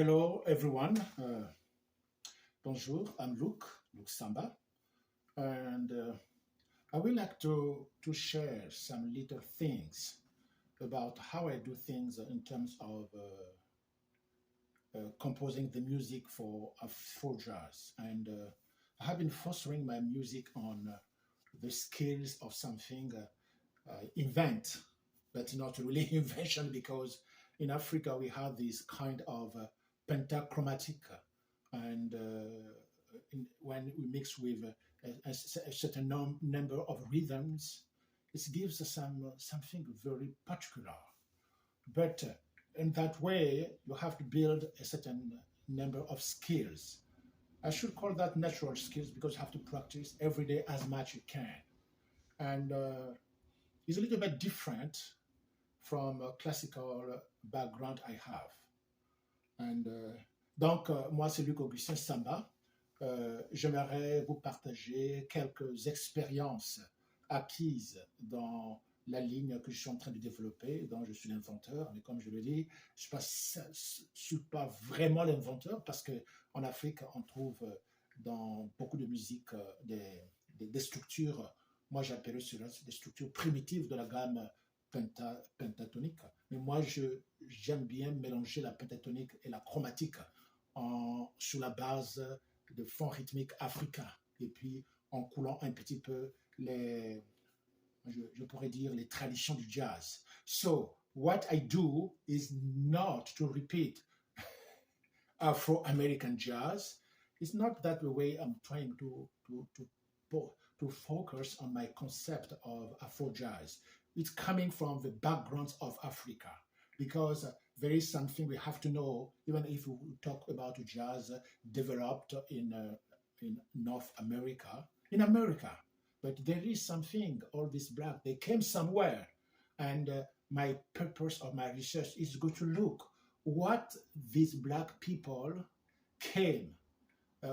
Hello, everyone. Bonjour, I'm Luc SAMBA, and I would like to share some little things about how I do things in terms of composing the music for Afro jazz. And I have been fostering my music on the skills of something invent, but not really invention because in Africa we have this kind of pentachromatic, and when we mix with a certain number of rhythms, it gives us something very particular. But in that way, you have to build a certain number of skills. I should call that natural skills because you have to practice every day as much you can. And it's a little bit different from a classical background I have. And donc, moi, c'est Luc Augustin SAMBA. J'aimerais vous partager quelques expériences acquises dans la ligne que je suis en train de développer, dont je suis l'inventeur. Mais comme je le dis, je ne suis pas vraiment l'inventeur parce qu'en Afrique, on trouve dans beaucoup de musique des structures, moi j'appelle cela des structures primitives de la gamme pentatonique. Mais moi, j'aime bien mélanger la pentatonique et la chromatique sur la base de fonds rythmiques africains. Et puis, en coulant un petit peu je pourrais dire, les traditions du jazz. So, what I do is not to repeat Afro-American jazz. It's not that the way I'm trying to focus on my concept of Afro jazz. It's coming from the backgrounds of Africa because there is something we have to know, even if we talk about jazz developed in North America, in America. But there is something, all this black, they came somewhere. And my purpose of my research is to go to look what these black people came,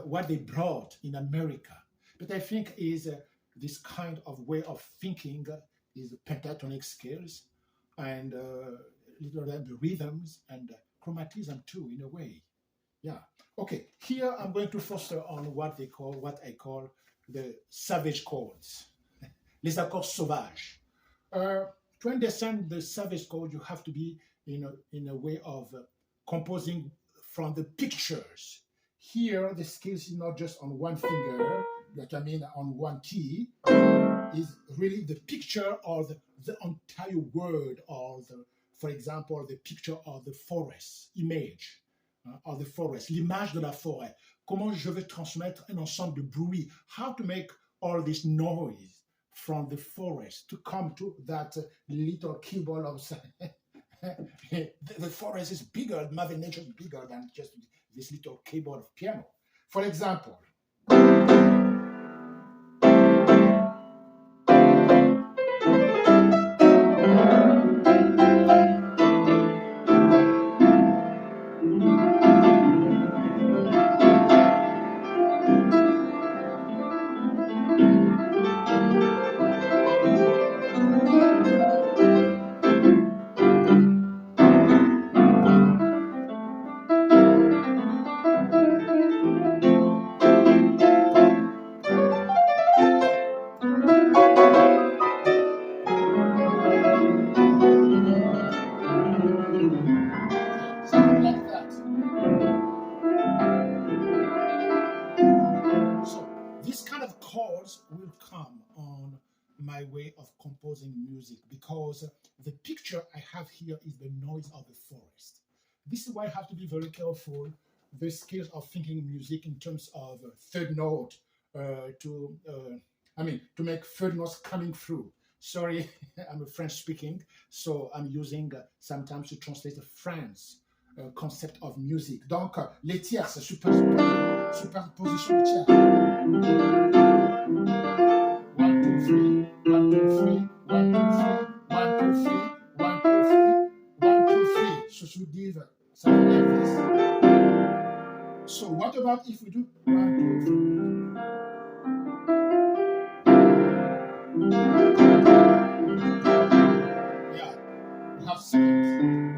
what they brought in America. But I think is this kind of way of thinking is pentatonic scales and the rhythms and chromatism too, in a way. Yeah. Okay. Here I'm going to foster on what I call the savage chords, les accords sauvages. To understand the savage chord, you have to be in a way of composing from the pictures. Here, the skills is not just on one finger, on one key, is really the picture of the entire word, or for example, the picture of the forest, image of the forest, l'image de la forêt. Comment je vais transmettre un ensemble de bruit? How to make all this noise from the forest to come to that little keyboard of the forest is bigger, Mother Nature is bigger than just this little keyboard of piano. For example, will come on my way of composing music because the picture I have here is the noise of the forest. This is why I have to be very careful the skills of thinking music in terms of third note to make third notes coming through. Sorry, I'm a French speaking, so I'm using sometimes to translate the French concept of music. Donc, les tierces, superposition de tierces. 1, 2, 3, 1, 2, 3, 1, 2, 3, 1, 2, 3, 1, 2, 3, 1, 2, 3. So should give something like this. So what about if we do 1, 2, 3? Yeah, we have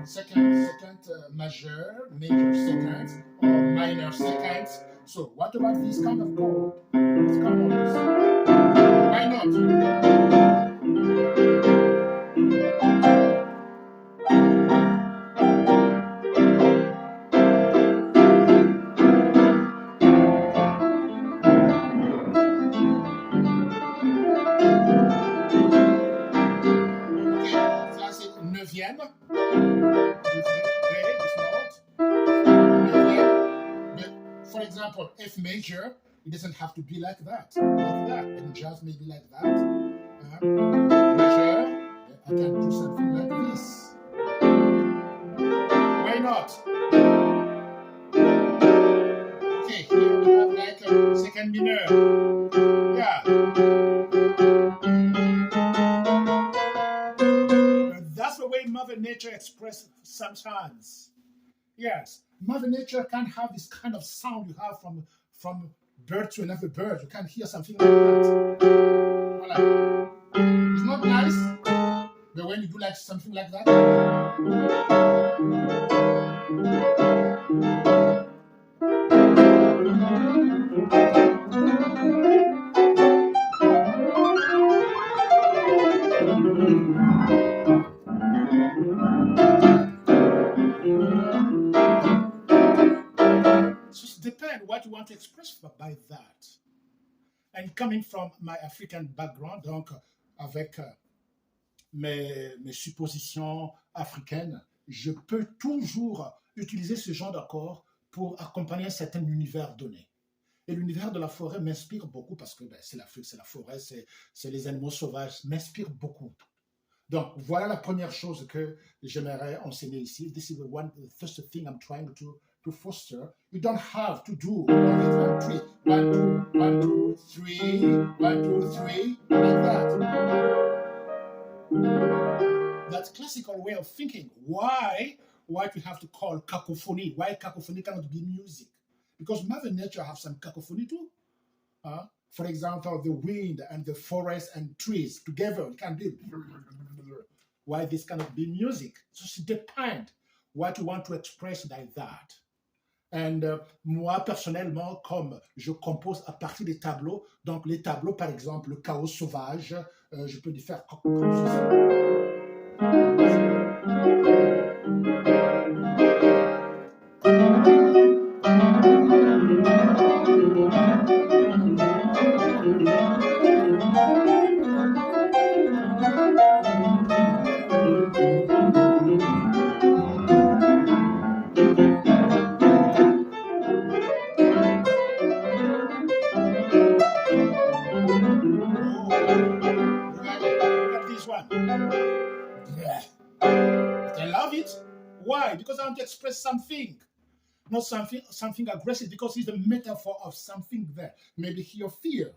second major, major seconds, or minor seconds. So what about this kind of chord? This kind of this? Why not? Ça c'est neuvième. For example, F major, it doesn't have to be like that. And just maybe like that. Major, I can do something like this. Why not? Okay, here we have like a second minor. Yeah. That's the way Mother Nature expresses sometimes. Yes, Mother Nature can have this kind of sound you have from bird to another bird. You can hear something like that. Voilà. It's not nice, but when you do like something like that. So it depends what you want to express by that. And coming from my African background, donc avec mes suppositions africaines, je peux toujours utiliser ce genre d'accord pour accompagner un certain univers donné. Et l'univers de la forêt m'inspire beaucoup parce que c'est l'Afrique, c'est la forêt, c'est les animaux sauvages, m'inspire beaucoup. Donc, voilà la première chose que j'aimerais enseigner ici. This is the first thing I'm trying to foster. You don't have to do 1, 2, 3, 1, 2, 1, 2, 3, 1, 2, 3, like that. That's classical way of thinking. Why we have to call cacophony? Why cacophony cannot be music? Because Mother Nature has some cacophony too. For example, the wind and the forest and trees together can be. Why this cannot be music? So it depends what you want to express like that. And moi, personnellement, comme je compose à partir des tableaux, donc les tableaux, par exemple, le chaos sauvage, je peux les faire comme ceci. Why? Because I want to express something, not something aggressive, because it's the metaphor of something there. Maybe your fear.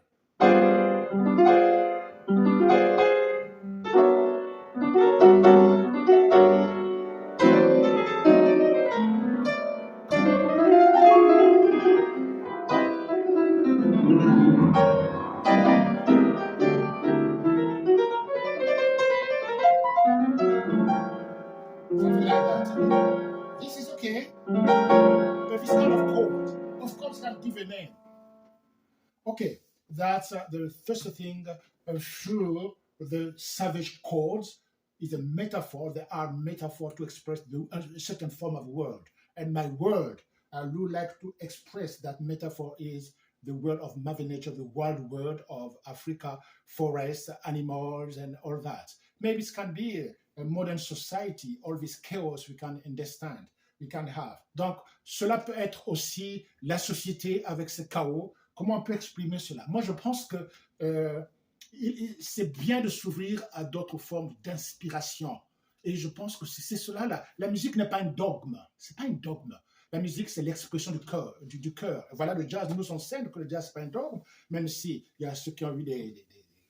Something like that. This is okay, but it's not of course. Of course, I'll give a name. Okay, that's the first thing through the savage chords is a metaphor. They are metaphor to express a certain form of world. And my word, I would like to express that metaphor is the world of Mother Nature, the wild world of Africa, forests, animals, and all that. Maybe it can be a modern society, all this chaos we can understand, we can have. Donc, cela peut être aussi la société avec ce chaos. Comment on peut exprimer cela? Moi, je pense que c'est bien de s'ouvrir à d'autres formes d'inspiration. Et je pense que c'est cela. La musique n'est pas un dogme. C'est pas un dogme. La musique, c'est l'expression du cœur. Voilà, le jazz nous enseigne que le jazz, c'est pas un dogme, même si il y a ceux qui ont eu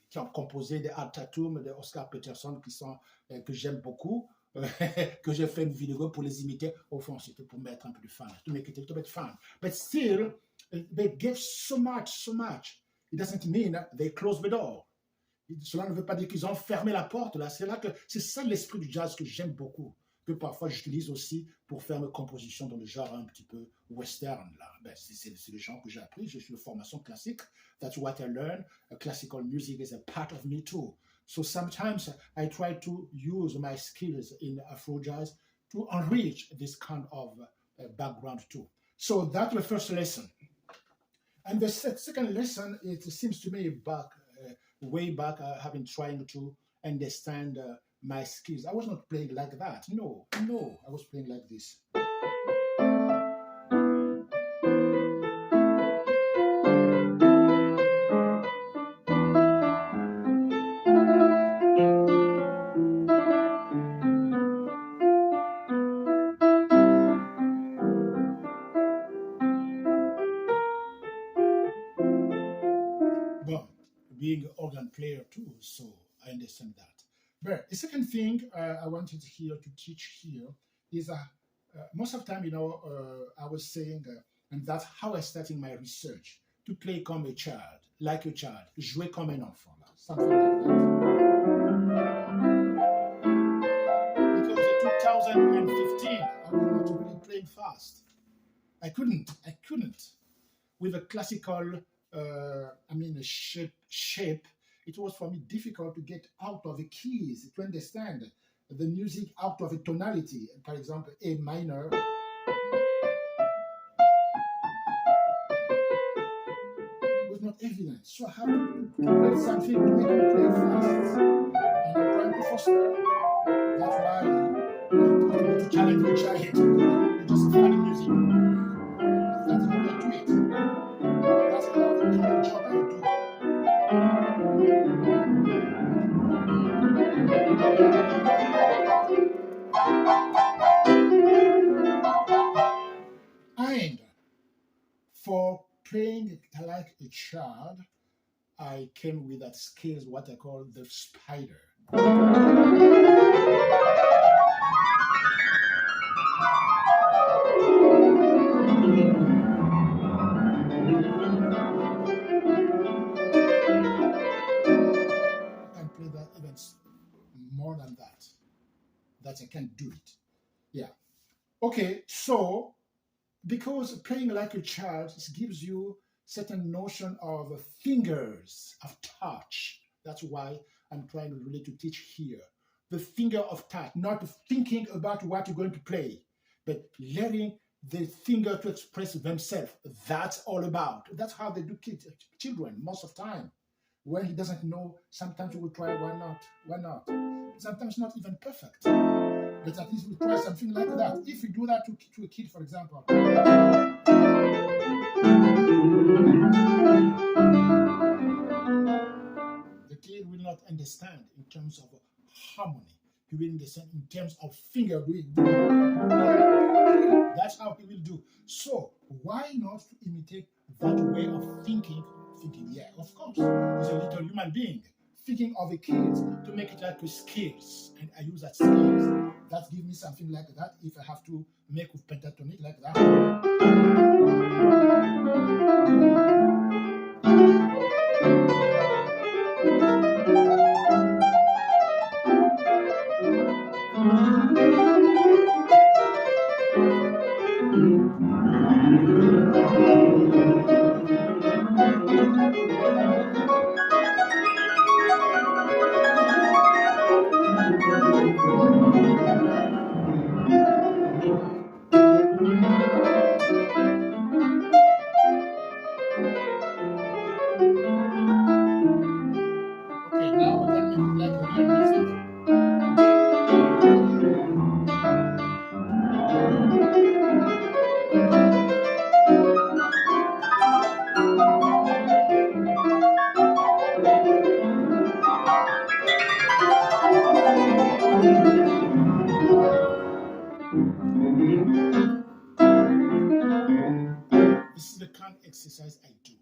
qui ont composé des Art Tatum, des Oscar Peterson que j'aime beaucoup, que j'ai fait une vidéo pour les imiter. Au fond, c'était pour mettre un peu de fan, to make it a little bit fun. But still, they give so much. It doesn't mean they close the door. Cela ne veut pas dire qu'ils ont fermé la porte. Là, c'est ça l'esprit du jazz que j'aime beaucoup. que parfois j'utilise aussi pour faire mes compositions dans le genre un petit peu western. Là. Ben, c'est le genre que j'ai appris. Je suis de formation classique. That's what I learned. Classical music is a part of me too. So sometimes I try to use my skills in Afro jazz to enrich this kind of background too. So that's the first lesson. And the second lesson, it seems to me way back, I have been trying to understand my skills. I was not playing like that. No, I was playing like this. But being an organ player too, so I understand that. But the second thing I wanted here to teach here is most of the time, I was saying, and that's how I started my research, to play comme a child, like a child, jouer comme un enfant, something like that. Because in 2015, I was not really playing fast. I couldn't. With a classical, shape, it was for me difficult to get out of the keys, to understand the music out of a tonality. For example, A minor. Was not evident. So I had to play something to make it play fast. And I'm trying to foster. That's why I put to challenge the giant. Just funny music. That's how I do it. That's how the kind of job I do. And for playing like a child, I came with that skills, what I call the spider. More than that I can do it. Yeah. Okay, so because playing like a child gives you certain notion of fingers, of touch. That's why I'm trying really to teach here. The finger of touch, not thinking about what you're going to play, but letting the finger to express themselves. That's all about. That's how they do children most of the time. When he doesn't know, sometimes we will try, why not? Sometimes not even perfect. But at least we try something like that. If we do that to a kid, for example. The kid will not understand in terms of harmony. He will understand in terms of finger doing. That's how he will do. So why not imitate that way of thinking? Yeah, of course, he's a little human being thinking of the kids to make it like a skills, and I use that skills. That gives me something like that. If I have to make with pentatonic like that. This is the kind of exercise I do.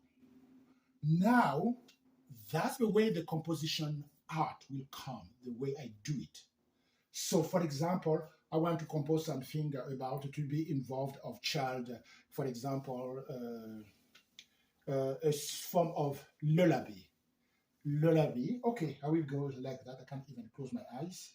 Now, that's the way the composition art will come, the way I do it. So, for example, I want to compose something about to be involved of child, for example, a form of lullaby. Lullaby. Okay, I will go like that. I can't even close my eyes.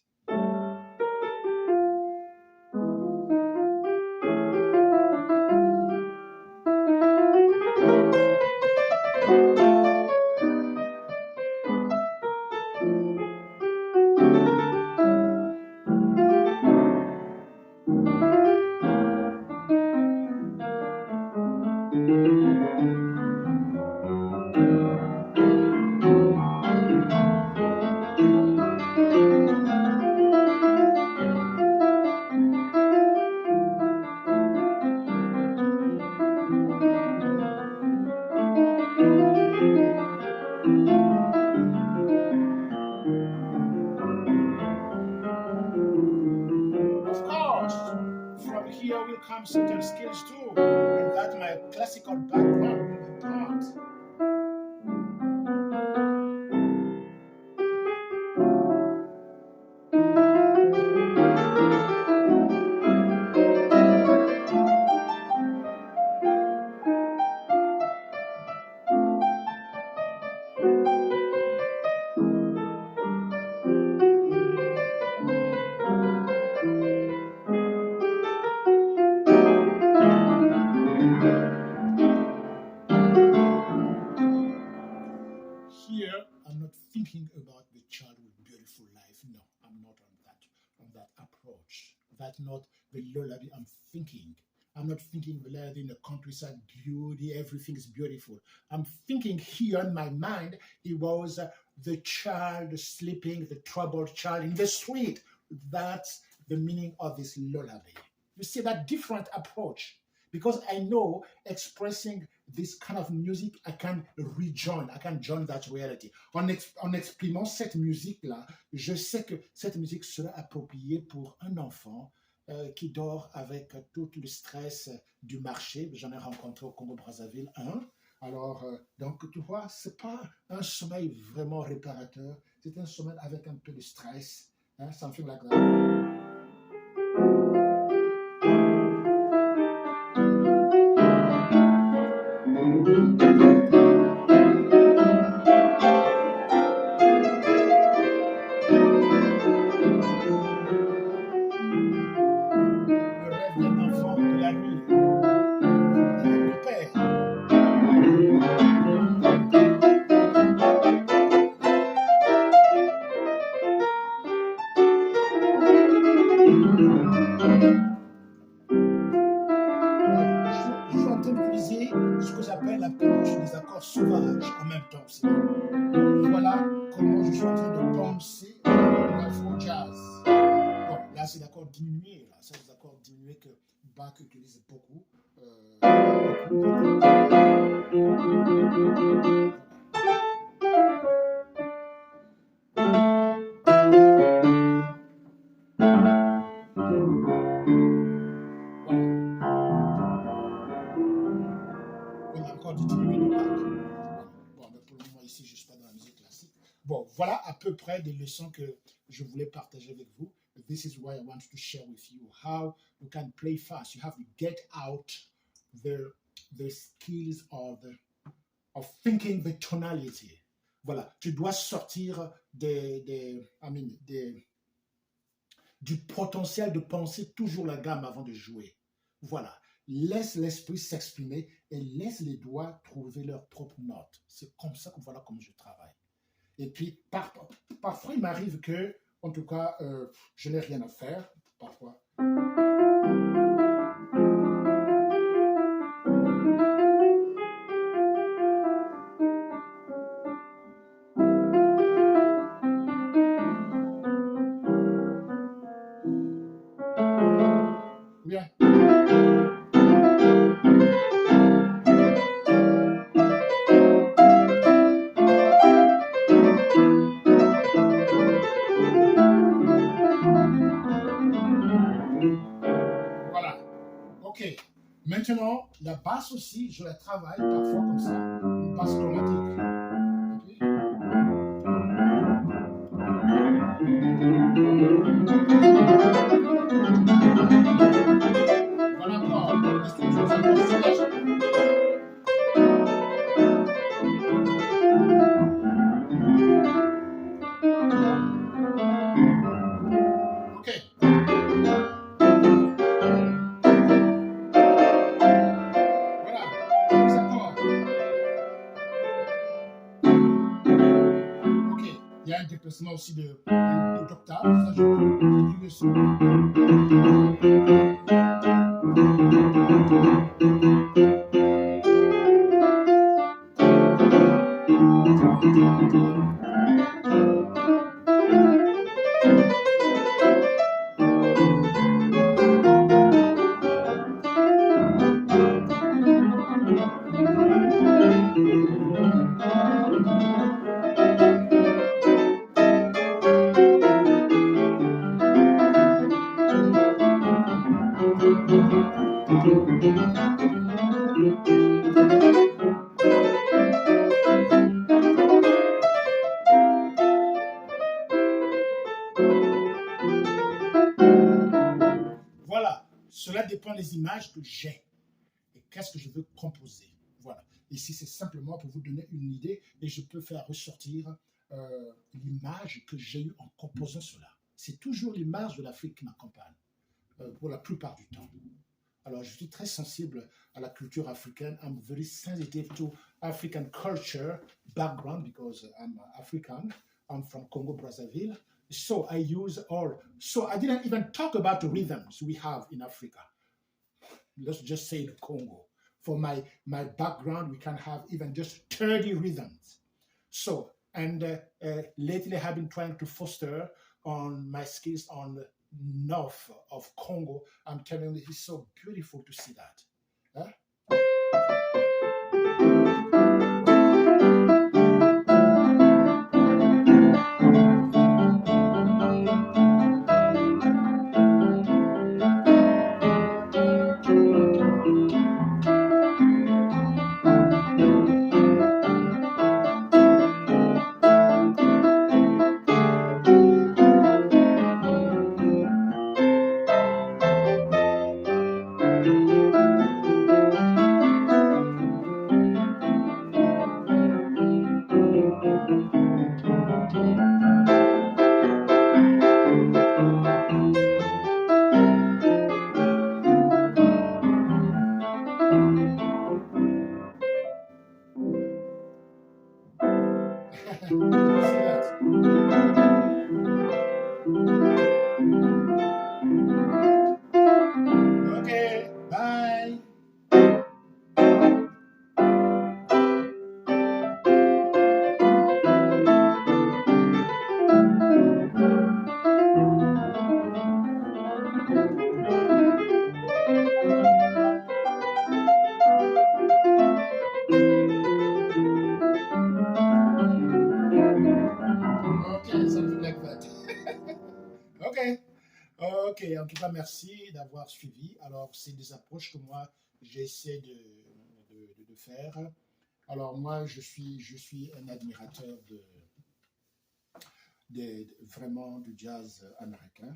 here, I'm not thinking about the child with beautiful life. No, I'm not on that approach. That's not the lullaby I'm thinking. I'm not thinking the lullaby in the countryside beauty, everything is beautiful. I'm thinking here in my mind, it was the child sleeping, the troubled child in the street. That's the meaning of this lullaby. You see that different approach. Because I know expressing this kind of music, I can join that reality. En exprimant cette musique-là, je sais que cette musique sera appropriée pour un enfant qui dort avec tout le stress du marché. J'en ai rencontré au Congo-Brazzaville un. Alors, donc, tu vois, c'est pas un sommeil vraiment réparateur, c'est un sommeil avec un peu de stress, hein, something like that. Des accords sauvages en même temps aussi. Voilà comment je suis en train de penser l'afro jazz. Bon, là c'est l'accord diminué, là c'est des accords diminués que Bach utilise beaucoup. Bon, voilà à peu près des leçons que je voulais partager avec vous. This is why I want to share with you how you can play fast. You have to get out the skills of thinking the tonality. Voilà, tu dois sortir du potentiel de penser toujours la gamme avant de jouer. Voilà, laisse l'esprit s'exprimer et laisse les doigts trouver leurs propres notes. C'est comme ça que voilà comment je travaille. Et puis, parfois, il m'arrive que, en tout cas, je n'ai rien à faire, parfois. Bien. Maintenant, la basse aussi, je la travaille parfois comme ça, une basse chromatique. Voilà quoi, est-ce que tu veux déplacement aussi d'octave, ça je réduis le son. Voilà, cela dépend des images que j'ai et qu'est-ce que je veux composer. Voilà, ici c'est simplement pour vous donner une idée et je peux faire ressortir l'image que j'ai eue en composant cela. C'est toujours l'image de l'Afrique qui m'accompagne pour la plupart du temps. Alors, je suis très sensible à la culture africaine. I'm very sensitive to African culture background because I'm African. I'm from Congo, Brazzaville. So I use all. So I didn't even talk about the rhythms we have in Africa. Let's just say the Congo. For my background, we can have even just 30 rhythms. So, and lately I've been trying to foster on my skills on the north of Congo. I'm telling you, it's so beautiful to see that. Huh? Okay, bye. Okay, something like that. Okay. Ok, en tout cas, merci d'avoir suivi. Alors, c'est des approches que moi, j'essaie de faire. Alors, moi, je suis un admirateur vraiment du jazz américain.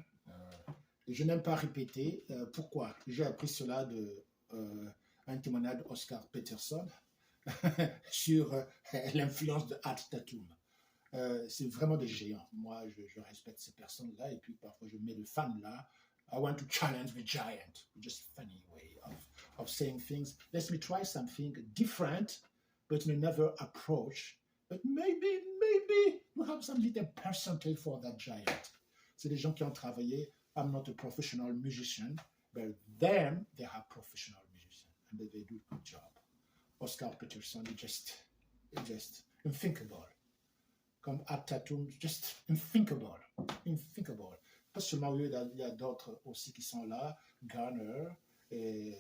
Et je n'aime pas répéter. Pourquoi? J'ai appris cela de un témoignage d'Oscar Peterson sur l'influence de Art Tatum. C'est vraiment des géants. Moi, je respecte ces personnes-là et puis parfois je mets le fan là. I want to challenge the giant. Just funny way of saying things. Let me try something different, but in another approach. But maybe you have some little percentage for that giant. C'est des gens qui ont travaillé. I'm not a professional musician, but them, they are professional musicians and they do a good job. Oscar Peterson is just unthinkable. Comme Tatum, just unthinkable. Pas seulement eux, il y a d'autres aussi qui sont là, Garner, et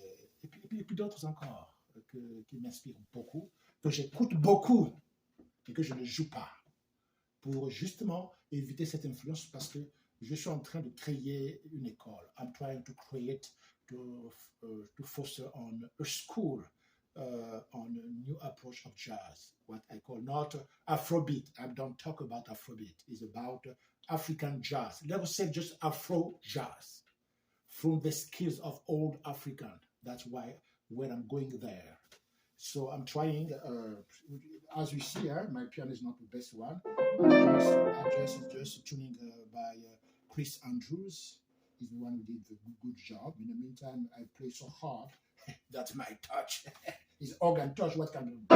puis d'autres encore qui m'inspirent beaucoup, que j'écoute beaucoup, et que je ne joue pas, pour justement éviter cette influence, parce que je suis en train de créer une école. I'm trying to create, to foster on a school, on a new approach of jazz, what I call not Afrobeat. I don't talk about Afrobeat. It's about African jazz. Let us say just Afro jazz from the skills of old African. That's why when I'm going there. So I'm trying, as you see, my piano is not the best one. Just tuning by Chris Andrews. He's the one who did the good job. In the meantime, I play so hard. That's my touch. His organ touch, what can do?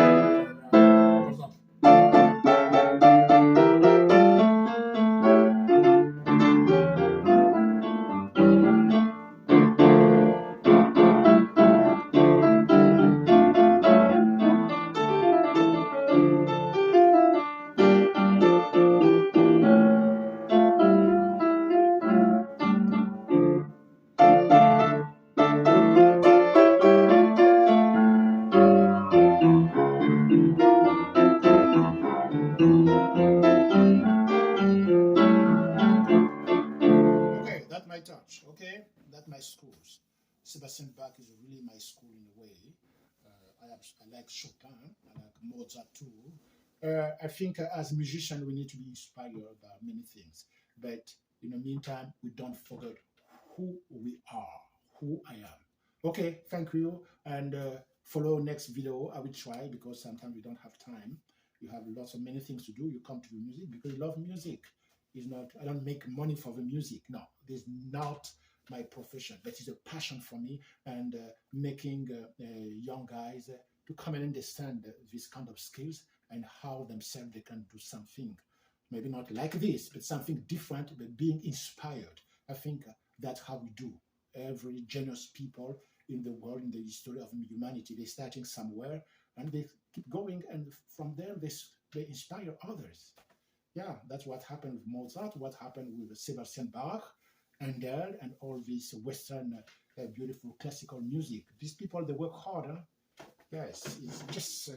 Touch, okay? That's my schools. Sebastian Bach is really my school in a way. I like Chopin, I like Mozart too. I think as musicians we need to be inspired by many things, but in the meantime we don't forget who we are, who I am. Okay, thank you, and follow next video. I will try because sometimes we don't have time. You have lots of many things to do. You come to the music because you love music. Is not, I don't make money for the music. No, there's not my profession, but it's a passion for me, and making young guys to come and understand this kind of skills and how themselves they can do something, maybe not like this, but something different, but being inspired. I think that's how we do. Every genius people in the world, in the history of humanity, they're starting somewhere and they keep going, and from there they inspire others. Yeah, that's what happened with Mozart, what happened with Sebastian Bach, Handel, and all this Western beautiful classical music. These people, they work hard. Huh? Yes, it's just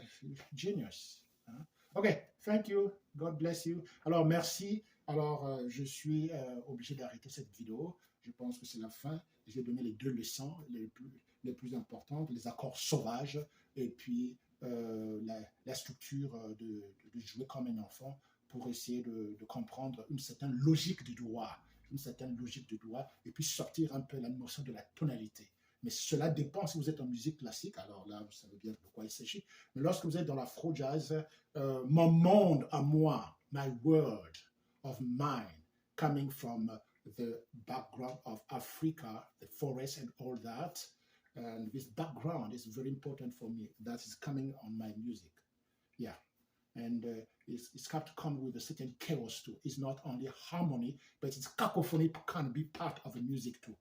genius. Hein? Ok, thank you, God bless you. Alors, merci. Alors, je suis obligé d'arrêter cette vidéo. Je pense que c'est la fin. Je vais donner les deux leçons les plus importantes, les accords sauvages, et puis la structure de jouer comme un enfant, pour essayer de comprendre une certaine logique du doigt, et puis sortir un peu la notion de la tonalité. Mais cela dépend si vous êtes en musique classique, alors là, vous savez bien de quoi il s'agit. Mais lorsque vous êtes dans l'afro-jazz, mon monde à moi, my world of mine, coming from the background of Africa, the forest and all that, and this background is very important for me. That is coming on my music. Yeah. And it's got to come with a certain chaos too. It's not only harmony, but its cacophony can be part of the music too.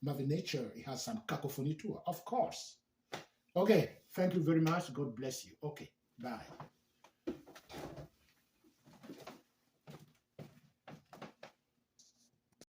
Mother Nature, it has some cacophony too, of course. Okay, thank you very much. God bless you. Okay, bye.